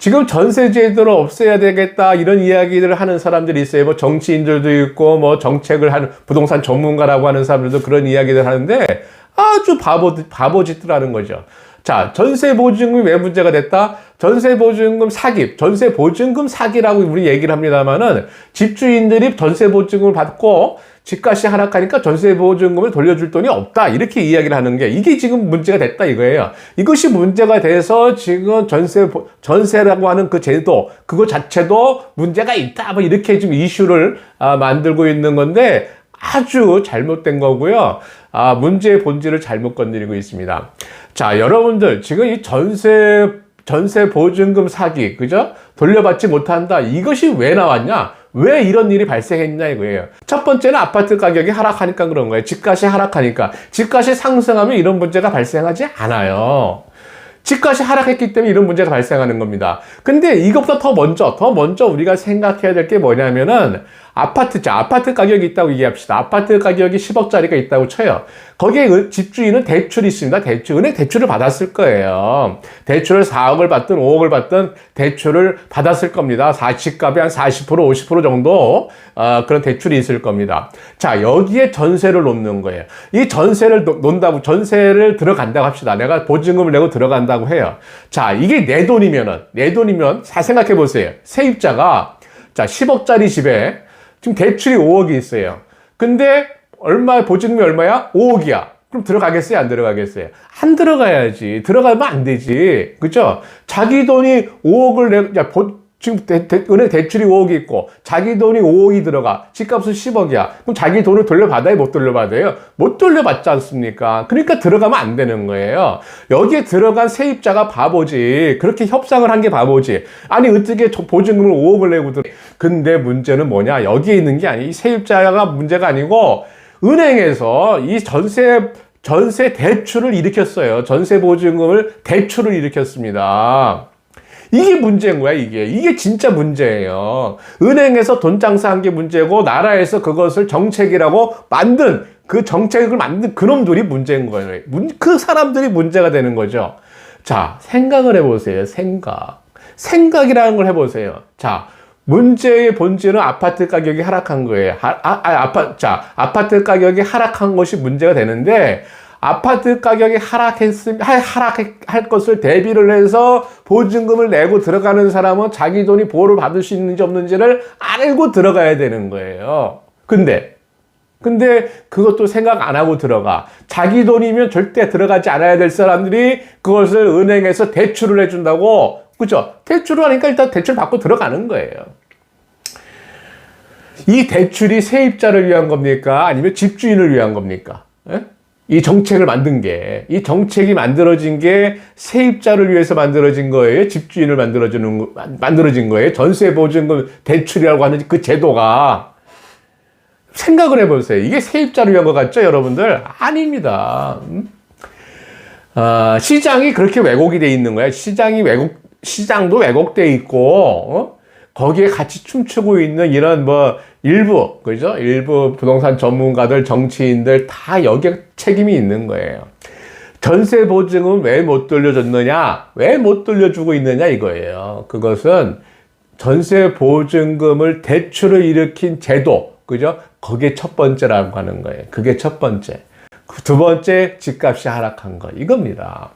지금 전세제도를 없애야 되겠다 이런 이야기를 하는 사람들이 있어요. 뭐 정치인들도 있고 뭐 정책을 하는 부동산 전문가라고 하는 사람들도 그런 이야기를 하는데 아주 바보짓들 하는 거죠. 자, 전세보증금이 왜 문제가 됐다? 전세보증금 사기, 전세보증금 사기라고 우리 얘기를 합니다만은 집주인들이 전세보증금을 받고 집값이 하락하니까 전세보증금을 돌려줄 돈이 없다. 이렇게 이야기를 하는 게 이게 지금 문제가 됐다 이거예요. 이것이 문제가 돼서 지금 전세라고 하는 그 제도, 그거 자체도 문제가 있다. 뭐 이렇게 지금 이슈를 만들고 있는 건데 아주 잘못된 거고요. 문제의 본질을 잘못 건드리고 있습니다. 자, 여러분들 지금 이 전세 보증금 사기, 그죠? 돌려받지 못한다. 이것이 왜 나왔냐? 왜 이런 일이 발생했냐 이거예요. 첫 번째는 아파트 가격이 하락하니까 그런 거예요. 집값이 하락하니까. 집값이 상승하면 이런 문제가 발생하지 않아요. 집값이 하락했기 때문에 이런 문제가 발생하는 겁니다. 근데 이것보다 더 먼저 우리가 생각해야 될 게 뭐냐면은 아파트 가격이 있다고 얘기합시다. 아파트 가격이 10억짜리가 있다고 쳐요. 거기에 집주인은 대출이 있습니다. 은행 대출을 받았을 거예요. 대출을 4억을 받든 5억을 받든 대출을 받았을 겁니다. 집값의 한 40%, 50% 정도 그런 대출이 있을 겁니다. 자, 여기에 전세를 놓는 거예요. 이 전세를 논다고, 전세를 들어간다고 합시다. 내가 보증금을 내고 들어간다고 해요. 자, 이게 내 돈이면 잘 생각해 보세요. 세입자가, 자, 10억짜리 집에 지금 대출이 5억이 있어요. 근데 보증금이 얼마야? 5억이야. 그럼 들어가겠어요? 안 들어가겠어요? 안 들어가야지. 들어가면 안 되지. 그죠? 자기 돈이 5억을 지금 은행 대출이 5억이 있고 자기 돈이 5억이 들어가. 집값은 10억이야. 그럼 자기 돈을 돌려받아요? 못 돌려받아요? 못 돌려받지 않습니까? 그러니까 들어가면 안 되는 거예요. 여기에 들어간 세입자가 바보지. 그렇게 협상을 한 게 바보지. 아니 어떻게 보증금을 5억을 내고 근데 문제는 뭐냐? 여기에 있는 게 아니. 이 세입자가 문제가 아니고 은행에서 이 전세 대출을 일으켰어요. 전세 보증금을 대출을 일으켰습니다. 이게 문제인 거야, 이게 진짜 문제예요. 은행에서 돈 장사한 게 문제고, 나라에서 그것을 정책이라고 만든, 그 정책을 만든 그놈들이 문제인 거예요. 그 사람들이 문제가 되는 거죠. 자, 생각을 해보세요, 생각이라는 걸 해보세요. 자, 문제의 본질은 아파트 가격이 하락한 거예요. 아파트 가격이 하락한 것이 문제가 되는데, 아파트 가격이 하락할 것을 대비를 해서 보증금을 내고 들어가는 사람은 자기 돈이 보호를 받을 수 있는지 없는지를 알고 들어가야 되는 거예요. 근데 그것도 생각 안 하고 들어가. 자기 돈이면 절대 들어가지 않아야 될 사람들이 그것을 은행에서 대출을 해준다고. 그죠? 대출을 하니까 일단 대출 받고 들어가는 거예요. 이 대출이 세입자를 위한 겁니까? 아니면 집주인을 위한 겁니까? 예? 이 정책을 만든 게, 이 정책이 만들어진 게 세입자를 위해서 만들어진 거예요? 집주인을 만들어진 거예요? 전세보증금 대출이라고 하는 그 제도가. 생각을 해보세요. 이게 세입자를 위한 것 같죠, 여러분들? 아닙니다. 시장이 그렇게 왜곡이 돼 있는 거야. 시장도 왜곡돼 있고, 거기에 같이 춤추고 있는 이런 일부, 그죠? 일부 부동산 전문가들, 정치인들 다 여기에 책임이 있는 거예요. 전세 보증은 왜 못 돌려줬느냐? 왜 못 돌려주고 있느냐? 이거예요. 그것은 전세 보증금을 대출을 일으킨 제도, 그죠? 그게 첫 번째라고 하는 거예요. 그게 첫 번째. 두 번째, 집값이 하락한 거. 이겁니다.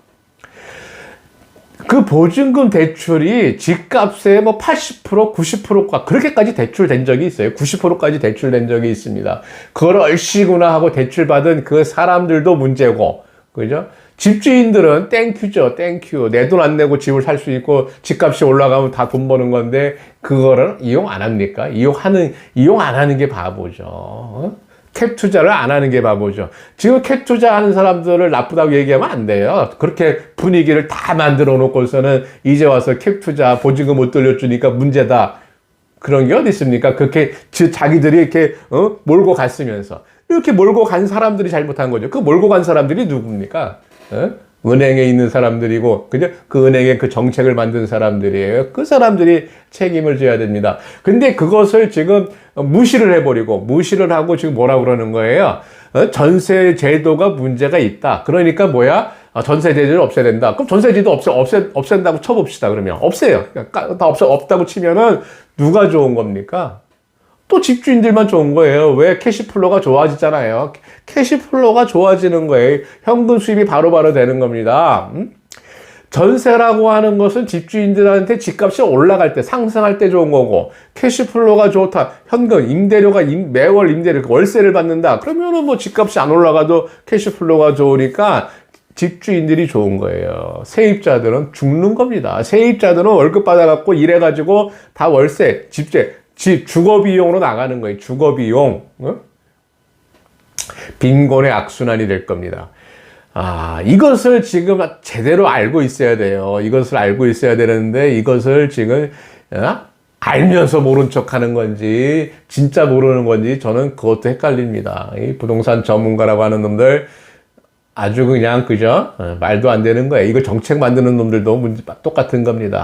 그 보증금 대출이 집값의 80%, 90%가 그렇게까지 대출된 적이 있어요. 90%까지 대출된 적이 있습니다. 그걸 얼씨구나 하고 대출받은 그 사람들도 문제고, 그죠? 집주인들은 땡큐죠, 땡큐. 내 돈 안 내고 집을 살 수 있고, 집값이 올라가면 다 돈 버는 건데, 그거를 이용 안 합니까? 이용 안 하는 게 바보죠. 캡 투자를 안 하는 게 바보죠. 지금 캡 투자하는 사람들을 나쁘다고 얘기하면 안 돼요. 그렇게 분위기를 다 만들어 놓고서는 이제 와서 캡 투자 보증금 못 돌려주니까 문제다. 그런 게 어디 있습니까? 그렇게 자기들이 이렇게 몰고 갔으면서 이렇게 몰고 간 사람들이 잘못한 거죠. 그 몰고 간 사람들이 누굽니까? 은행에 있는 사람들이고, 그죠? 그 은행에 그 정책을 만든 사람들이에요. 그 사람들이 책임을 져야 됩니다. 근데 그것을 지금 무시를 해버리고, 무시를 하고 지금 뭐라 그러는 거예요? 전세 제도가 문제가 있다. 그러니까 뭐야? 전세 제도를 없애야 된다. 그럼 전세 제도 없앤다고 쳐봅시다. 그러면. 없애요. 그러니까 다 없다고 치면은 누가 좋은 겁니까? 또 집주인들만 좋은 거예요. 왜? 캐시플로가 좋아지잖아요. 캐시플로가 좋아지는 거예요. 현금 수입이 바로바로 되는 겁니다. 전세라고 하는 것은 집주인들한테 집값이 올라갈 때, 상승할 때 좋은 거고, 캐시플로가 좋다. 현금, 임대료가 매월 임대료, 월세를 받는다. 그러면은 뭐 집값이 안 올라가도 캐시플로가 좋으니까 집주인들이 좋은 거예요. 세입자들은 죽는 겁니다. 세입자들은 월급 받아갖고 일해가지고 다 월세, 주거비용으로 나가는 거예요. 주거비용. 빈곤의 악순환이 될 겁니다. 이것을 지금 제대로 알고 있어야 돼요. 이것을 알고 있어야 되는데, 이것을 지금, 알면서 모른 척 하는 건지, 진짜 모르는 건지, 저는 그것도 헷갈립니다. 이 부동산 전문가라고 하는 놈들, 아주 그냥, 그죠? 말도 안 되는 거예요. 이거 정책 만드는 놈들도 똑같은 겁니다.